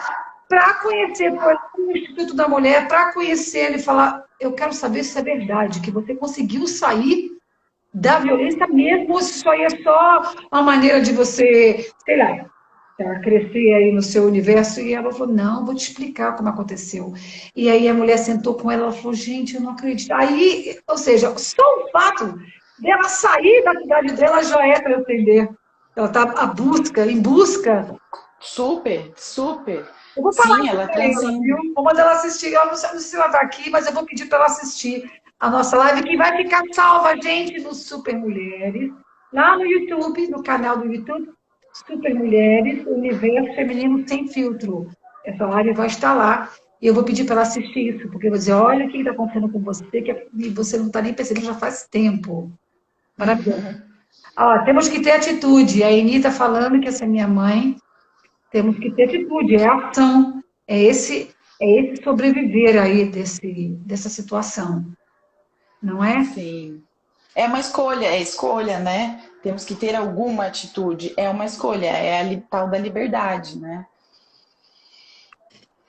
para conhecer, foi no Instituto da Mulher, para conhecer ele e falar: Eu quero saber se é verdade, que você conseguiu sair da violência mesmo, ou se isso aí é só uma maneira de você, sei lá, tá, crescer aí no seu universo. E ela falou, não, vou te explicar como aconteceu. E aí a mulher sentou com ela, ela falou, gente, eu não acredito. Aí, ou seja, só o fato dela sair da cidade dela já é transcender. Ela está em busca. Super, super. Eu vou falar Sim, isso ela para ela, viu? transcende. Vou mandar ela assistir. Eu não sei se ela está aqui, mas eu vou pedir para ela assistir a nossa live, que vai ficar salva, gente, no Super Mulheres, lá no YouTube, no canal do YouTube, Super Mulheres, Universo Feminino Sem Filtro. Essa live vai estar lá. E eu vou pedir para ela assistir isso, porque eu vou dizer, olha o que está acontecendo com você, e você não está nem percebendo já faz tempo. Maravilhoso. Ó, temos que ter atitude. A Eni está falando que essa é minha mãe. Temos que ter atitude, é ação, é esse sobreviver aí dessa situação, não é? Sim. É escolha, né? Temos que ter alguma atitude. É uma escolha, é tal da liberdade, né?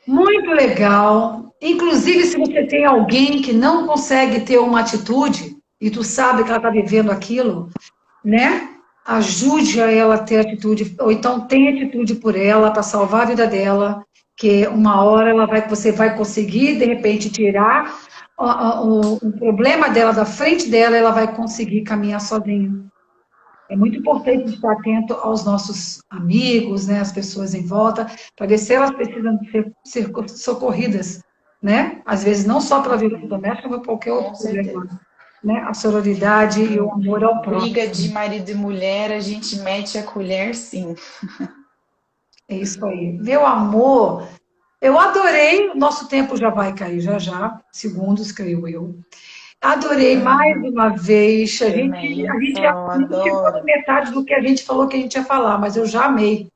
Muito legal. Inclusive, se você tem alguém que não consegue ter uma atitude, e tu sabe que ela está vivendo aquilo, né? Ajude a ela a ter atitude, ou então tenha atitude por ela para salvar a vida dela, que uma hora você vai conseguir, de repente, tirar o problema dela da frente dela, ela vai conseguir caminhar sozinha. É muito importante estar atento aos nossos amigos, né, as pessoas em volta, para ver se elas precisam ser socorridas, né? Às vezes não só pela violência doméstica, mas qualquer outro Com problema, certeza. né? A sororidade e o amor ao Briga de próximo. marido e mulher, a gente mete a colher, sim. É isso aí. Meu amor, Eu adorei, nosso tempo já vai cair já já, segundos, creio eu. Adorei mais Uhum. uma vez. A gente, Também. a gente já Eu não chegou na adoro. metade do que a gente falou que a gente ia falar, mas eu já amei.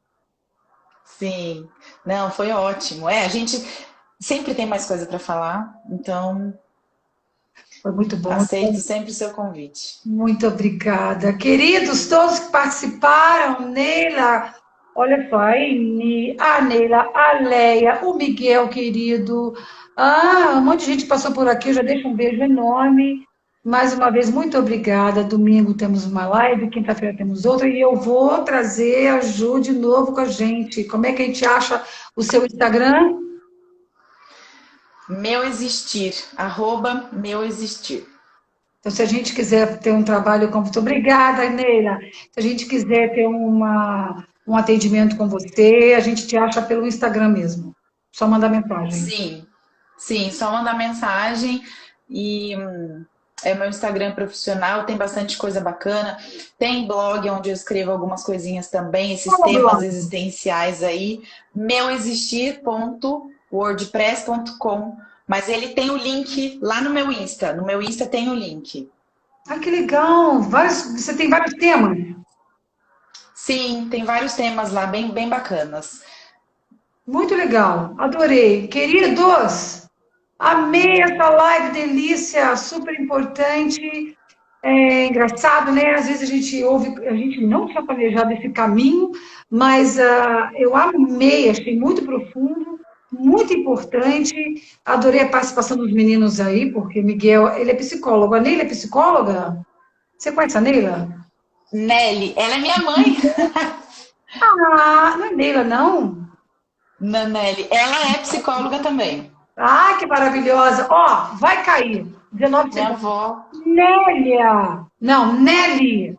Sim. Não, foi ótimo. A gente sempre tem mais coisa para falar, então Foi muito bom. aceito sempre o seu convite. Muito obrigada. Queridos, todos que participaram, Neila, olha só, a Neila, a Leia, o Miguel, querido. Um monte de gente passou por aqui, eu já deixo um beijo enorme. Mais uma vez, muito obrigada. Domingo temos uma live, quinta-feira temos outra, e eu vou trazer a Ju de novo com a gente. Como é que a gente acha o seu Instagram? Meu existir, arroba meu existir. Então, se a gente quiser ter um trabalho com você, obrigada, Neila. Se a gente quiser ter um atendimento com você, a gente te acha pelo Instagram mesmo. Só mandar mensagem. Sim, sim, só mandar mensagem e é meu Instagram profissional, tem bastante coisa bacana. Tem blog onde eu escrevo algumas coisinhas também, esses Qual o temas blog? existenciais aí, meuexistir.wordpress.com, mas ele tem o link lá no meu Insta. No meu Insta tem o link. Ah, que legal! Você tem vários temas. Sim, tem vários temas lá bem, bem bacanas. Muito legal. Adorei. Queridos, amei essa live, delícia, super importante. É engraçado, né? Às vezes a gente ouve, a gente não tinha planejado esse caminho, mas eu amei, achei muito profundo, muito importante. Adorei a participação dos meninos aí, porque Miguel, ele é psicólogo. A Neila é psicóloga? Você conhece a Neila? Nelly, ela é minha mãe. Ah, não é Neila, não? Nanelli, ela é psicóloga também. Ah, que maravilhosa. Ó, vai cair. 19 Minha segundos. avó Nélia. Não, Nelly.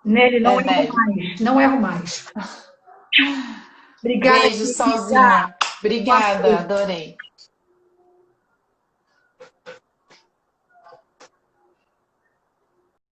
Nelly, não é erro Nelly. mais. Não erro mais. Obrigada, Beijo, querida. sozinha. Obrigada, adorei.